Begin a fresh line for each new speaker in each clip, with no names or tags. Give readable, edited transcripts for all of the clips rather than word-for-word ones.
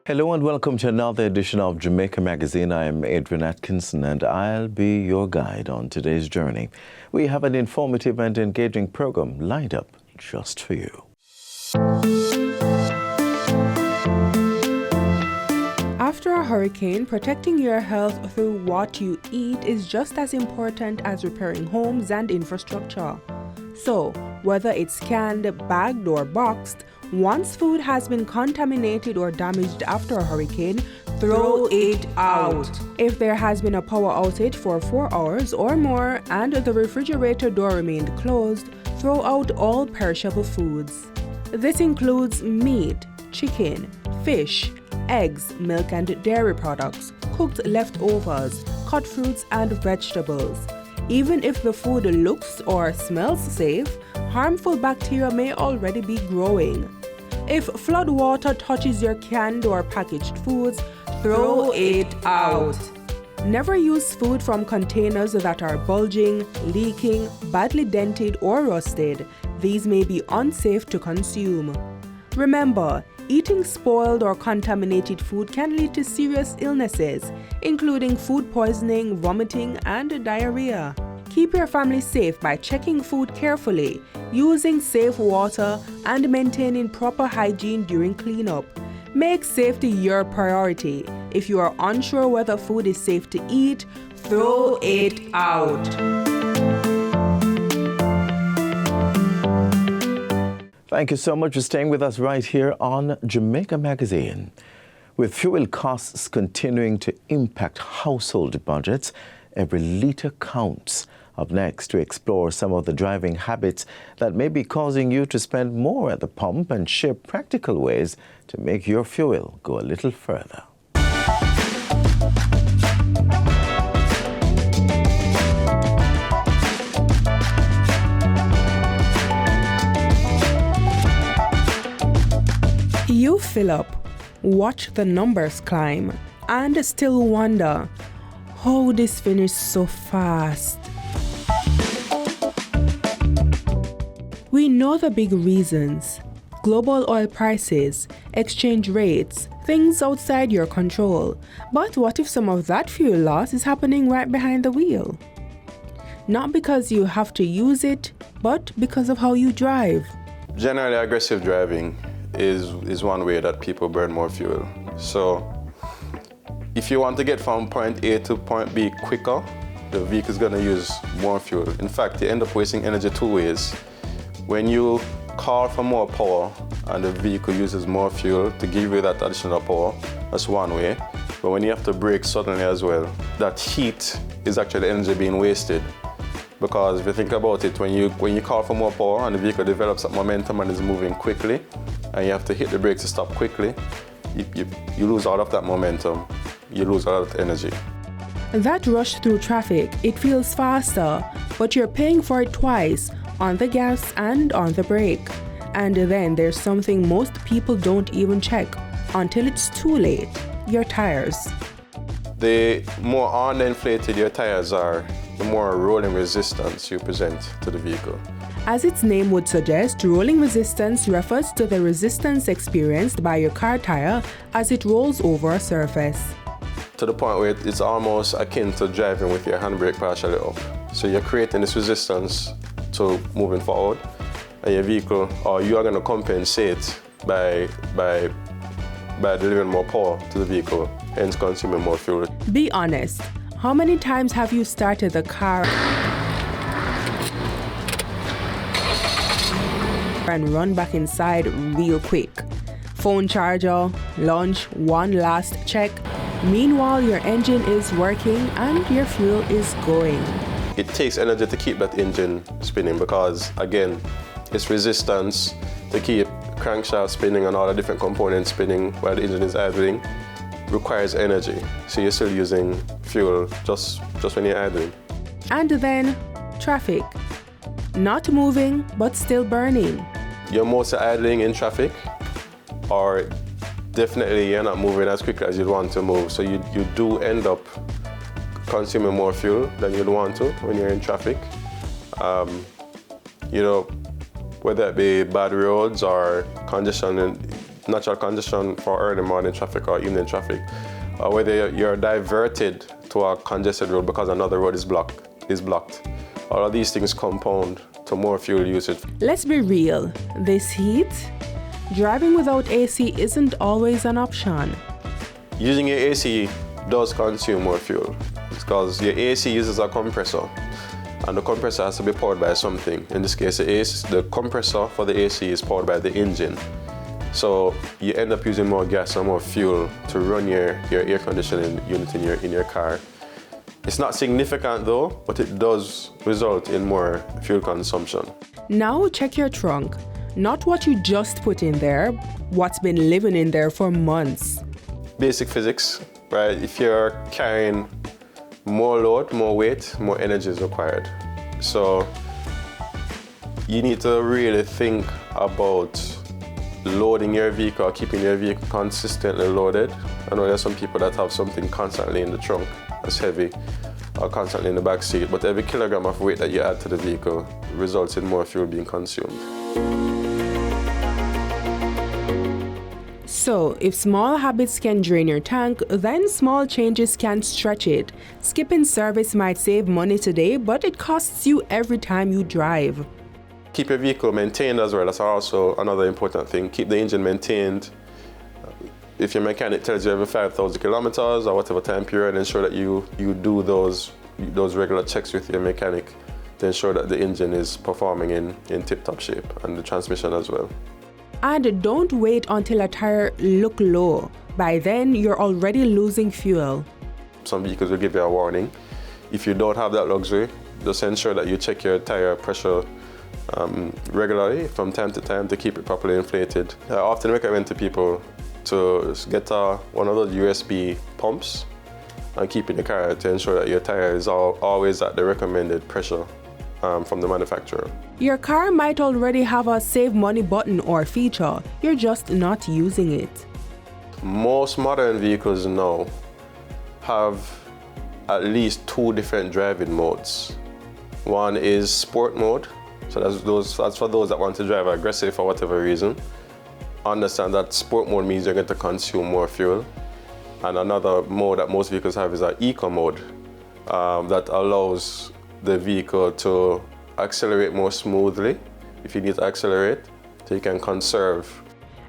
Hello and welcome to another edition of Jamaica Magazine. I am Adrian Atkinson and I'll be your guide on today's journey. We have an informative and engaging program lined up just for you.
After a hurricane, protecting your health through what you eat is just as important as repairing homes and infrastructure. So, whether it's canned, bagged, or boxed, once food has been contaminated or damaged after a hurricane, throw it out. If there has been a power outage for 4 hours or more and the refrigerator door remained closed, throw out all perishable foods. This includes meat, chicken, fish, eggs, milk and dairy products, cooked leftovers, cut fruits and vegetables. Even if the food looks or smells safe, harmful bacteria may already be growing. If flood water touches your canned or packaged foods, throw it out. Never use food from containers that are bulging, leaking, badly dented or rusted. These may be unsafe to consume. Remember, eating spoiled or contaminated food can lead to serious illnesses, including food poisoning, vomiting, and diarrhea. Keep your family safe by checking food carefully, using safe water, and maintaining proper hygiene during cleanup. Make safety your priority. If you are unsure whether food is safe to eat, throw it out.
Thank you so much for staying with us right here on Jamaica Magazine. With fuel costs continuing to impact household budgets, every litre counts. Up next, to explore some of the driving habits that may be causing you to spend more at the pump and share practical ways to make your fuel go a little further.
You fill up, watch the numbers climb, and still wonder, how this finished so fast? We know the big reasons: global oil prices, exchange rates, things outside your control. But what if some of that fuel loss is happening right behind the wheel? Not because you have to use it, but because of how you drive.
Generally, aggressive driving is one way that people burn more fuel. So if you want to get from point A to point B quicker, the vehicle is going to use more fuel. In fact, you end up wasting energy two ways. When you call for more power and the vehicle uses more fuel to give you that additional power, that's one way. But when you have to brake suddenly as well, that heat is actually energy being wasted. Because if you think about it, when you call for more power and the vehicle develops that momentum and is moving quickly, and you have to hit the brakes to stop quickly, you lose all of that momentum, you lose all of that energy.
That rush through traffic, it feels faster, but you're paying for it twice, on the gas and on the brake. And then there's something most people don't even check until it's too late: your tires.
The more underinflated your tires are, the more rolling resistance you present to the vehicle.
As its name would suggest, rolling resistance refers to the resistance experienced by your car tire as it rolls over a surface.
To the point where it's almost akin to driving with your handbrake partially up. So you're creating this resistance to moving forward, and your vehicle, or you are going to compensate by delivering more power to the vehicle, hence consuming more fuel.
Be honest, how many times have you started the car and run back inside real quick? Phone charger, lunch, one last check. Meanwhile, your engine is working and your fuel is going.
It takes energy to keep that engine spinning because, again, it's resistance to keep crankshaft spinning and all the different components spinning while the engine is idling requires energy. So you're still using fuel just when you're idling.
And then, traffic. Not moving, but still burning.
You're mostly idling in traffic, or definitely you're not moving as quickly as you'd want to move. So you do end up consuming more fuel than you'd want to when you're in traffic. Whether it be bad roads or congestion natural congestion for early morning traffic or evening traffic, or whether you're diverted to a congested road because another road is blocked. All of these things compound to more fuel usage.
Let's be real, this heat, driving without AC isn't always an option.
Using your AC does consume more fuel because your AC uses a compressor, and the compressor has to be powered by something. In this case, the compressor for the AC is powered by the engine. So you end up using more gas and more fuel to run your air conditioning unit in your car. It's not significant though, but it does result in more fuel consumption.
Now check your trunk. Not what you just put in there, what's been living in there for months.
Basic physics, right? If you're carrying more load, more weight, more energy is required. So you need to really think about loading your vehicle, keeping your vehicle consistently loaded. I know there's some people that have something constantly in the trunk that's heavy or constantly in the back seat, but every kilogram of weight that you add to the vehicle results in more fuel being consumed.
So, if small habits can drain your tank, then small changes can stretch it. Skipping service might save money today, but it costs you every time you drive.
Keep your vehicle maintained as well. That's also another important thing. Keep the engine maintained. If your mechanic tells you every 5,000 kilometers or whatever time period, ensure that you do those regular checks with your mechanic to ensure that the engine is performing in tip-top shape, and the transmission as well.
And don't wait until a tire look low. By then, you're already losing fuel.
Some vehicles will give you a warning. If you don't have that luxury, just ensure that you check your tire pressure regularly from time to time to keep it properly inflated. I often recommend to people to get one of those USB pumps and keep in the car to ensure that your tire is always at the recommended pressure from the manufacturer.
Your car might already have a save money button or feature, you're just not using it.
Most modern vehicles now have at least 2 different driving modes. One is sport mode, so that's for those that want to drive aggressive for whatever reason. Understand that sport mode means you're going to consume more fuel. And another mode that most vehicles have is an eco mode that allows the vehicle to accelerate more smoothly if you need to accelerate, so you can conserve.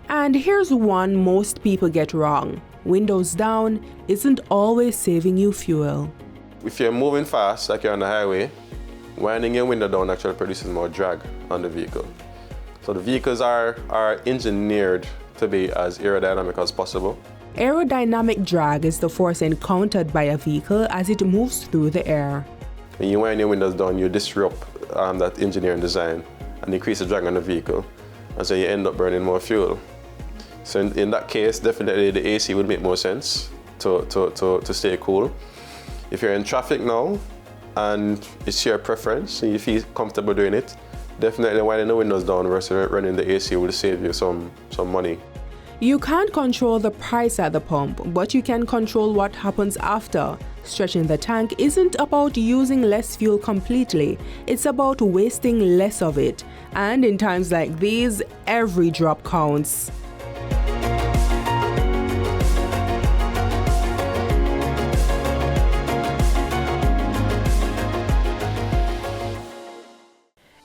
And here's one most people get wrong. Windows down isn't always saving you fuel.
If you're moving fast, like you're on the highway, winding your window down actually produces more drag on the vehicle. So the vehicles are engineered to be as aerodynamic as possible.
Aerodynamic drag is the force encountered by a vehicle as it moves through the air.
When you wind your windows down, you disrupt that engineering design and increase the drag on the vehicle, and so you end up burning more fuel. So in that case, definitely the AC would make more sense to stay cool. If you're in traffic now and it's your preference and you feel comfortable doing it, definitely winding the windows down versus running the AC will save you some money.
You can't control the price at the pump, but you can control what happens after. Stretching the tank isn't about using less fuel completely, it's about wasting less of it. And in times like these, every drop counts.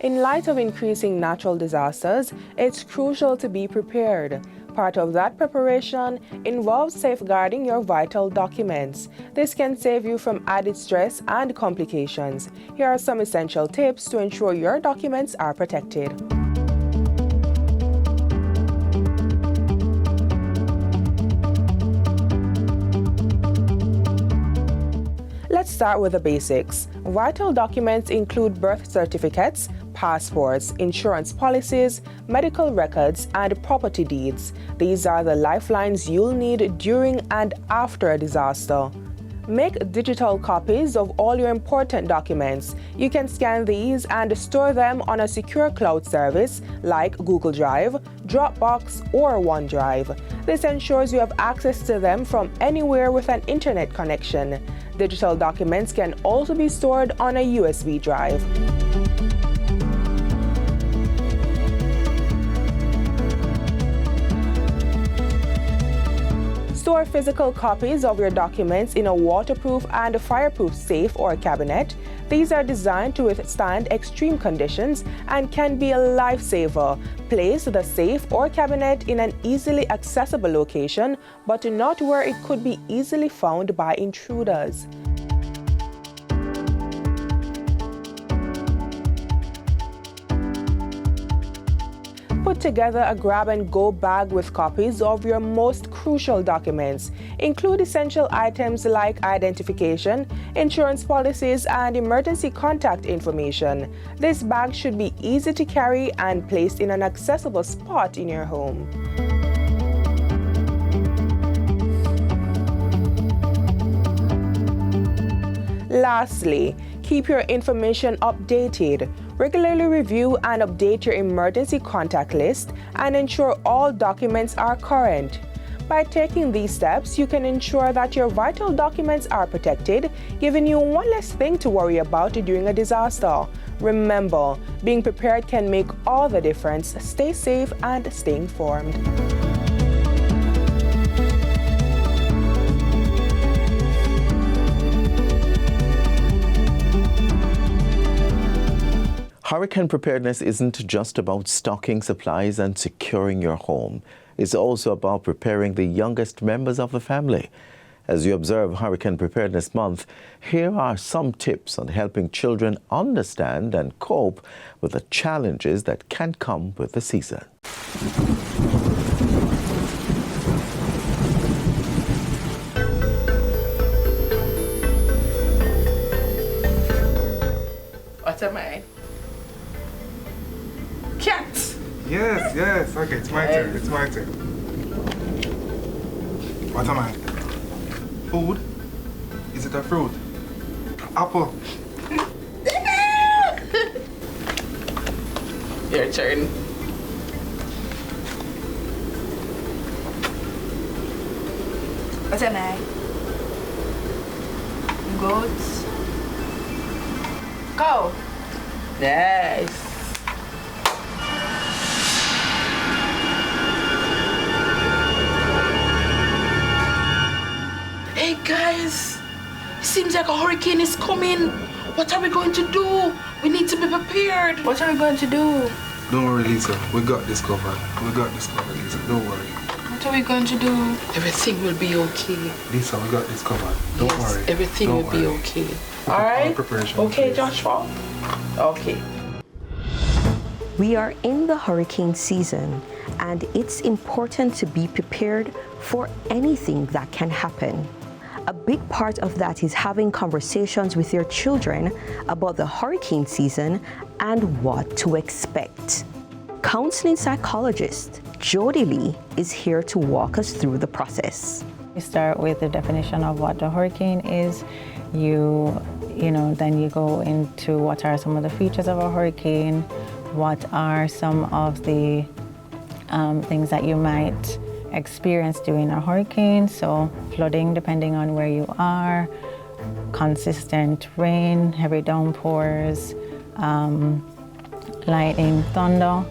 In light of increasing natural disasters, it's crucial to be prepared. Part of that preparation involves safeguarding your vital documents. This can save you from added stress and complications. Here are some essential tips to ensure your documents are protected. Let's start with the basics. Vital documents include birth certificates, passports, insurance policies, medical records, and property deeds. These are the lifelines you'll need during and after a disaster. Make digital copies of all your important documents. You can scan these and store them on a secure cloud service like Google Drive, Dropbox, or OneDrive. This ensures you have access to them from anywhere with an internet connection. Digital documents can also be stored on a USB drive. Store physical copies of your documents in a waterproof and fireproof safe or cabinet. These are designed to withstand extreme conditions and can be a lifesaver. Place the safe or cabinet in an easily accessible location, but not where it could be easily found by intruders. Put together a grab-and-go bag with copies of your most crucial documents. Include essential items like identification, insurance policies, and emergency contact information. This bag should be easy to carry and placed in an accessible spot in your home. Lastly, keep your information updated. Regularly review and update your emergency contact list and ensure all documents are current. By taking these steps, you can ensure that your vital documents are protected, giving you one less thing to worry about during a disaster. Remember, being prepared can make all the difference. Stay safe and stay informed.
Hurricane preparedness isn't just about stocking supplies and securing your home. It's also about preparing the youngest members of the family. As you observe Hurricane Preparedness Month, here are some tips on helping children understand and cope with the challenges that can come with the season.
What am I? Cat!
Yes, okay, it's my turn, it's my turn. What am I? Food? Is it a fruit? Apple?
Your turn.
What am I? Goat? Cow?
Nice. Hey guys, it seems like a hurricane is coming. What are we going to do? We need to be prepared.
What are we going to do?
Don't worry, Lisa. We got this covered. We got this covered, Lisa. Don't worry.
What are we going to do?
Everything will be okay.
Lisa, we got this covered. Don't worry.
Everything
Don't
will be
worry.
okay.
All
All right?
preparation,
Okay,
please.
Joshua? Okay.
We are in the hurricane season, and it's important to be prepared for anything that can happen. A big part of that is having conversations with your children about the hurricane season and what to expect. Counseling psychologist Jody Lee is here to walk us through the process.
We start with the definition of what the hurricane is. Then you go into what are some of the features of a hurricane, what are some of the things that you might experience during a hurricane. So flooding, depending on where you are, consistent rain, heavy downpours, lightning, thunder,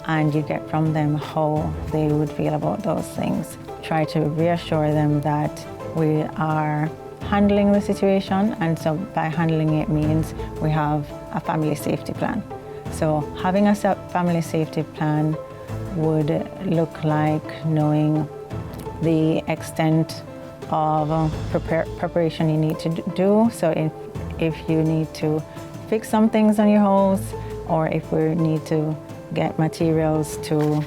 and you get from them how they would feel about those things. Try to reassure them that we are handling the situation, and so by handling it means we have a family safety plan. So having a family safety plan would look like knowing the extent of preparation you need to do. So if you need to fix some things on your house, or if we need to get materials to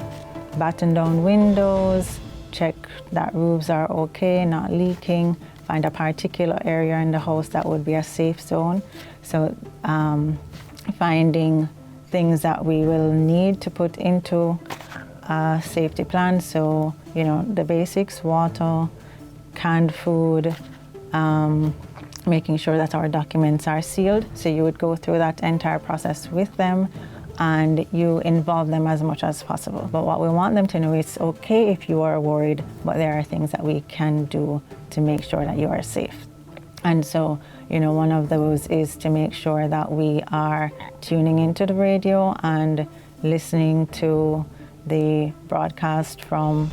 batten down windows, check that roofs are okay, not leaking, find a particular area in the house that would be a safe zone. So finding things that we will need to put into a safety plan. So, the basics, water, canned food, making sure that our documents are sealed. So you would go through that entire process with them, and you involve them as much as possible. But what we want them to know is okay if you are worried, but there are things that we can do to make sure that you are safe. And so, one of those is to make sure that we are tuning into the radio and listening to the broadcast from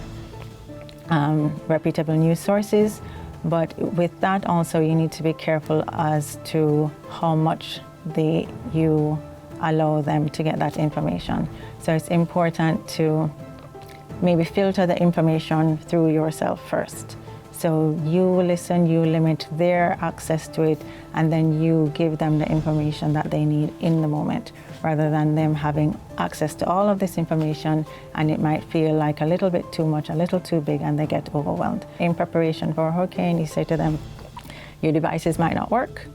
reputable news sources. But with that also, you need to be careful as to how much you allow them to get that information. So it's important to maybe filter the information through yourself first. So you listen, you limit their access to it, and then you give them the information that they need in the moment, rather than them having access to all of this information, and it might feel like a little bit too much, a little too big, and they get overwhelmed. In preparation for a hurricane, you say to them, your devices might not work,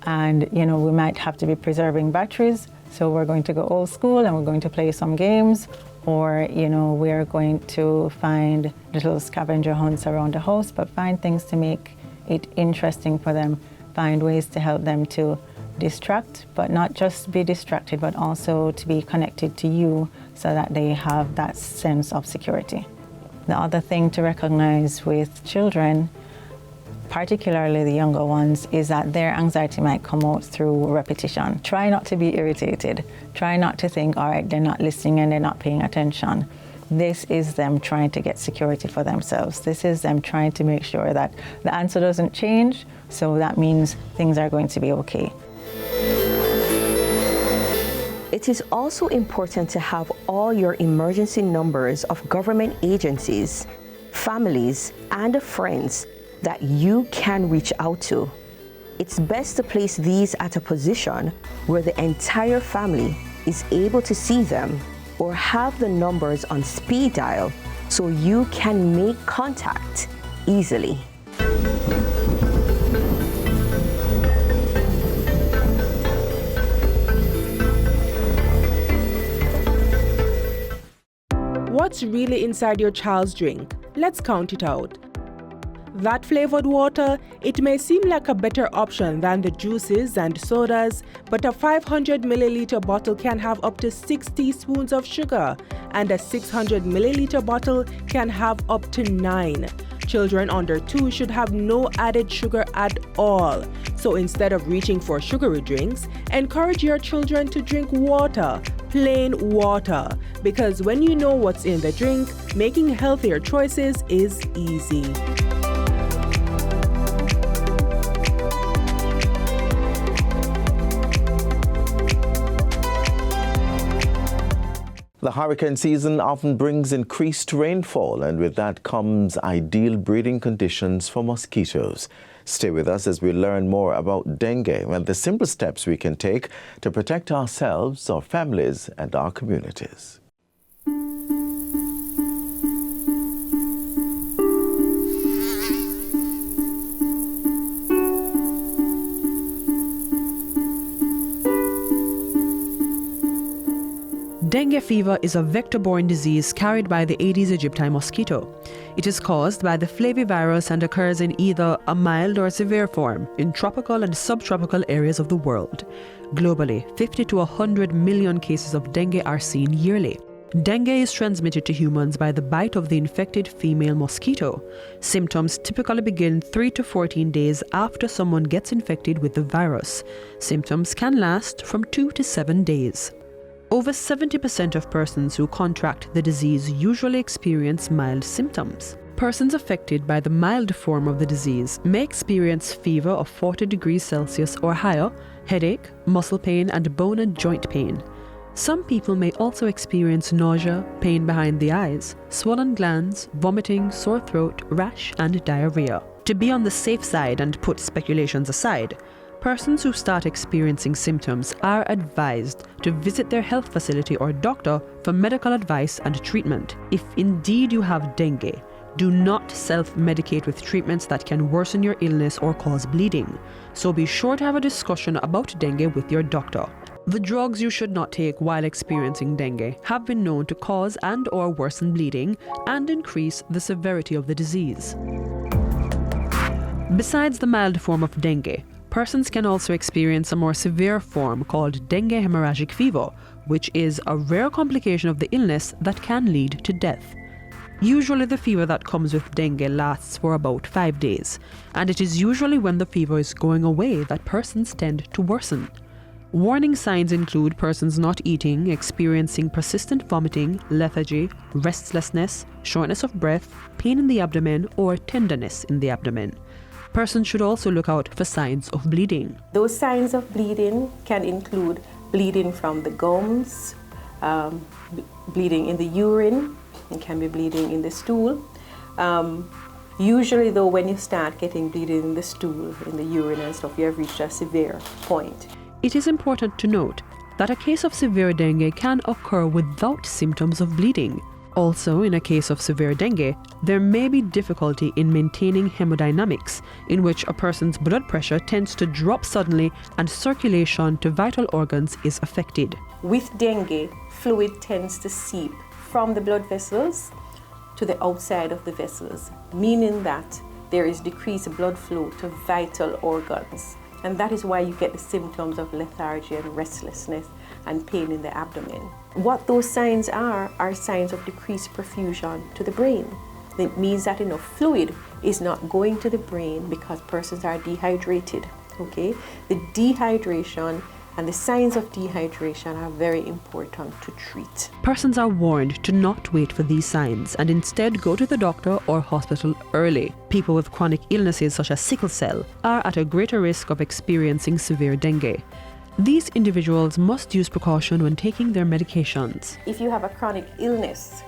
and we might have to be preserving batteries, so we're going to go old school and we're going to play some games, or we're going to find little scavenger hunts around the house, but find things to make it interesting for them, find ways to help them to distract, but not just be distracted, but also to be connected to you so that they have that sense of security. The other thing to recognize with children, particularly the younger ones, is that their anxiety might come out through repetition. Try not to be irritated. Try not to think, all right, they're not listening and they're not paying attention. This is them trying to get security for themselves. This is them trying to make sure that the answer doesn't change, so that means things are going to be okay.
It is also important to have all your emergency numbers of government agencies, families, and friends that you can reach out to. It's best to place these at a position where the entire family is able to see them, or have the numbers on speed dial so you can make contact easily.
What's really inside your child's drink? Let's count it out. That flavored water, it may seem like a better option than the juices and sodas, but a 500 milliliter bottle can have up to 6 teaspoons of sugar, and a 600 milliliter bottle can have up to 9. Children under 2 should have no added sugar at all. So instead of reaching for sugary drinks, encourage your children to drink water, plain water, because when you know what's in the drink, making healthier choices is easy.
The hurricane season often brings increased rainfall, and with that comes ideal breeding conditions for mosquitoes. Stay with us as we learn more about dengue and the simple steps we can take to protect ourselves, our families, and our communities.
Dengue fever is a vector-borne disease carried by the Aedes aegypti mosquito. It is caused by the flavivirus and occurs in either a mild or severe form in tropical and subtropical areas of the world. Globally, 50 to 100 million cases of dengue are seen yearly. Dengue is transmitted to humans by the bite of the infected female mosquito. Symptoms typically begin 3 to 14 days after someone gets infected with the virus. Symptoms can last from 2 to 7 days. Over 70% of persons who contract the disease usually experience mild symptoms. Persons affected by the mild form of the disease may experience fever of 40 degrees Celsius or higher, headache, muscle pain, and bone and joint pain. Some people may also experience nausea, pain behind the eyes, swollen glands, vomiting, sore throat, rash, and diarrhea. To be on the safe side and put speculations aside, persons who start experiencing symptoms are advised to visit their health facility or doctor for medical advice and treatment. If indeed you have dengue, do not self-medicate with treatments that can worsen your illness or cause bleeding. So be sure to have a discussion about dengue with your doctor. The drugs you should not take while experiencing dengue have been known to cause and/or worsen bleeding and increase the severity of the disease. Besides the mild form of dengue, persons can also experience a more severe form called dengue hemorrhagic fever, which is a rare complication of the illness that can lead to death. Usually the fever that comes with dengue lasts for about 5 days, and it is usually when the fever is going away that persons tend to worsen. Warning signs include persons not eating, experiencing persistent vomiting, lethargy, restlessness, shortness of breath, pain in the abdomen, or tenderness in the abdomen. Persons should also look out for signs of bleeding.
Those signs of bleeding can include bleeding from the gums, bleeding in the urine, it can be bleeding in the stool. Usually though, when you start getting bleeding in the stool, in the urine and stuff, you have reached a severe point.
It is important to note that a case of severe dengue can occur without symptoms of bleeding. Also, in a case of severe dengue, there may be difficulty in maintaining hemodynamics, in which a person's blood pressure tends to drop suddenly and circulation to vital organs is affected.
With dengue, fluid tends to seep from the blood vessels to the outside of the vessels, meaning that there is decreased blood flow to vital organs. And that is why you get the symptoms of lethargy and restlessness and pain in the abdomen. What those signs are signs of decreased perfusion to the brain. It means that enough fluid is not going to the brain because persons are dehydrated. Okay? The dehydration and the signs of dehydration are very important to treat.
Persons are warned to not wait for these signs and instead go to the doctor or hospital early. People with chronic illnesses such as sickle cell are at a greater risk of experiencing severe dengue. These individuals must use precaution when taking their medications.
If you have a chronic illness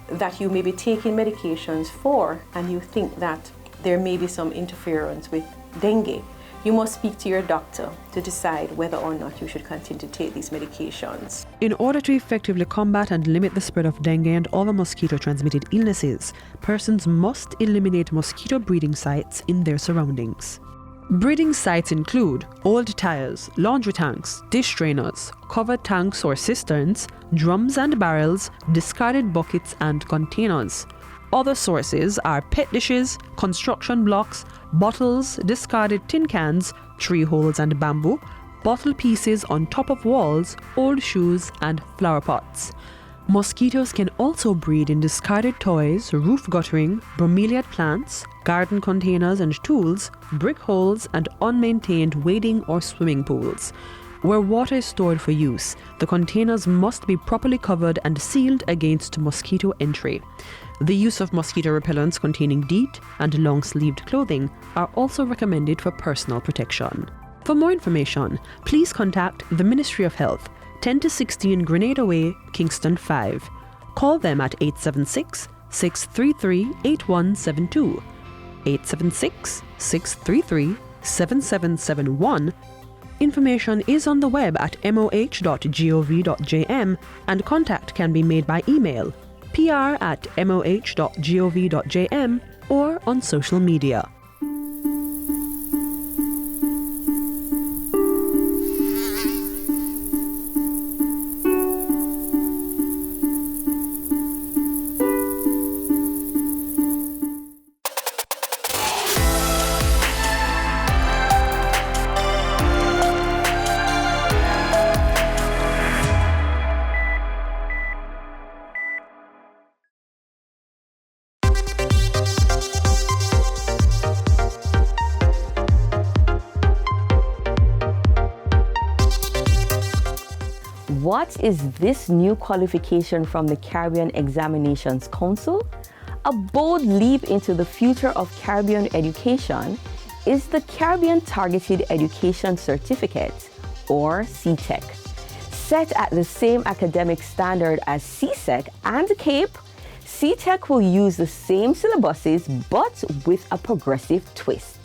that you may be taking medications for and you think that there may be some interference with dengue, you must speak to your doctor to decide whether or not you should continue to take these medications.
In order to effectively combat and limit the spread of dengue and other mosquito-transmitted illnesses, persons must eliminate mosquito breeding sites in their surroundings. Breeding sites include old tires, laundry tanks, dish drainers, covered tanks or cisterns, drums and barrels, discarded buckets and containers. Other sources are pet dishes, construction blocks, bottles, discarded tin cans, tree holes and bamboo, bottle pieces on top of walls, old shoes and flower pots. Mosquitoes can also breed in discarded toys, roof guttering, bromeliad plants, garden containers and tools, brick holes and unmaintained wading or swimming pools. Where water is stored for use, the containers must be properly covered and sealed against mosquito entry. The use of mosquito repellents containing DEET and long-sleeved clothing are also recommended for personal protection. For more information, please contact the Ministry of Health, 10 to 16 Grenada Way, Kingston 5. Call them at 876-633-8172, 876-633-7771. Information is on the web at moh.gov.jm and contact can be made by email pr@moh.gov.jm or on social media.
What is this new qualification from the Caribbean Examinations Council? A bold leap into the future of Caribbean education is the Caribbean Targeted Education Certificate, or CTEC. Set at the same academic standard as CSEC and CAPE, CTEC will use the same syllabuses but with a progressive twist.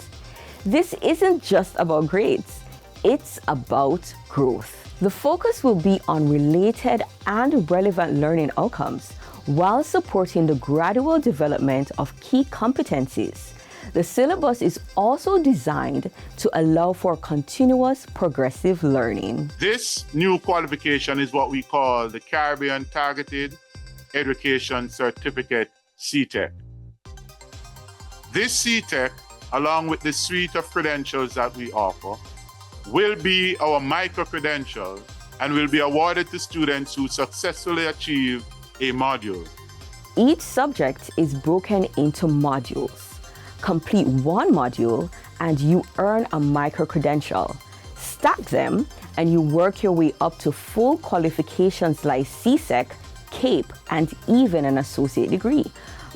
This isn't just about grades, it's about growth. The focus will be on related and relevant learning outcomes while supporting the gradual development of key competencies. The syllabus is also designed to allow for continuous progressive learning.
This new qualification is what we call the Caribbean Targeted Education Certificate, CTEC. This CTEC, along with the suite of credentials that we offer, will be our micro-credential and will be awarded to students who successfully achieve a module.
Each subject is broken into modules. Complete one module and you earn a micro-credential. stack them and you work your way up to full qualifications like CTEC, CAPE, and even an associate degree,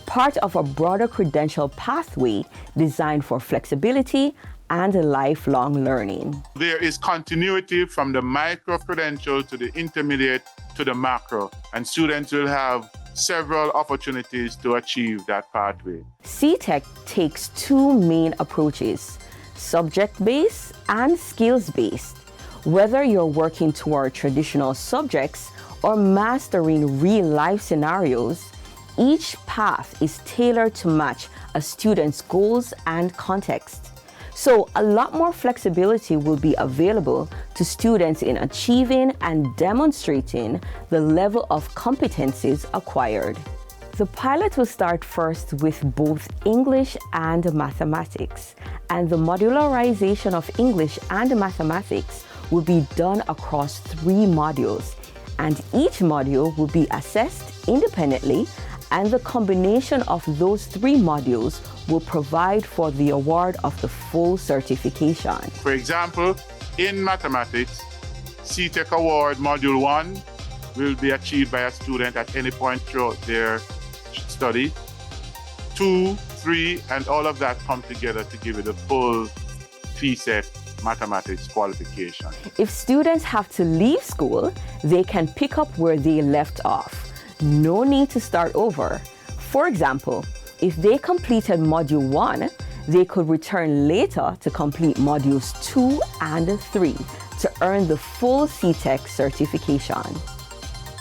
part of a broader credential pathway designed for flexibility and lifelong learning.
There is continuity from the micro-credential to the intermediate to the macro, and students will have several opportunities to achieve that pathway.
CTEC takes two main approaches, subject-based and skills-based. Whether you're working toward traditional subjects or mastering real-life scenarios, each path is tailored to match a student's goals and context. So a lot more flexibility will be available to students in achieving and demonstrating the level of competencies acquired. The pilot will start first with both English and mathematics, and the modularization of English and mathematics will be done across 3 modules, and each module will be assessed independently, and the combination of those 3 modules will provide for the award of the full certification.
For example, in mathematics, CTEC Award Module 1 will be achieved by a student at any point throughout their study. 2, 3, and all of that come together to give you the full CTEC mathematics qualification.
If students have to leave school, they can pick up where they left off. No need to start over. For example, if they completed Module 1, they could return later to complete Modules 2 and 3 to earn the full CTEC certification.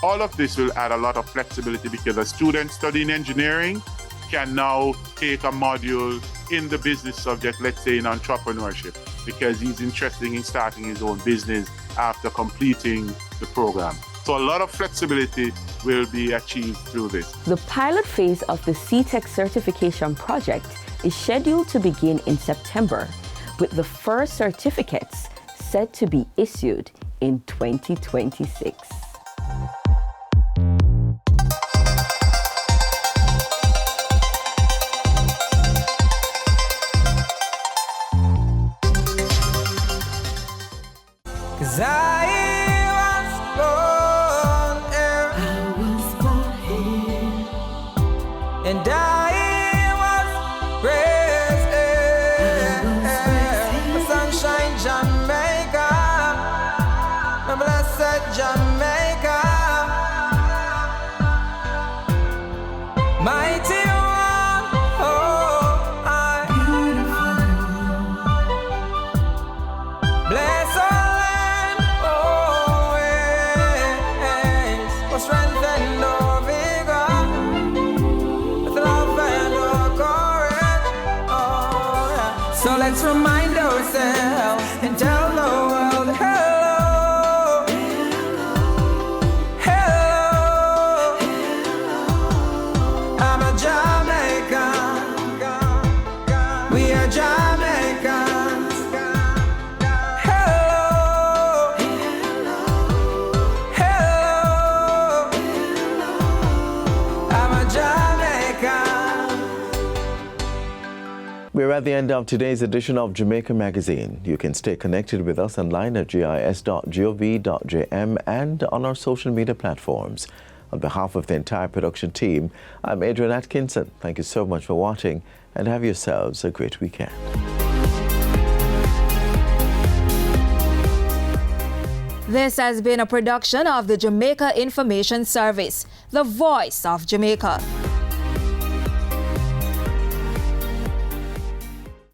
All of this will add a lot of flexibility because a student studying engineering can now take a module in the business subject, let's say in entrepreneurship, because he's interested in starting his own business after completing the program. So a lot of flexibility will be achieved through this.
The pilot phase of the CTEC certification project is scheduled to begin in September, with the first certificates set to be issued in 2026.
And I was raised in sunshine, Jamaica, my blessed Jamaica, mighty one, oh, I bless our land always, for strength and no vigor. So let's remind ourselves and tell the world, hello, hello, I'm a Jamaican, we are Jamaicans, hello, hello, I'm a Jamaican.
We're at the end of today's edition of Jamaica Magazine. You can stay connected with us online at jis.gov.jm and on our social media platforms. On behalf of the entire production team, I'm Adrian Atkinson. Thank you so much for watching and have yourselves a great weekend.
This has been a production of the Jamaica Information Service, the voice of Jamaica.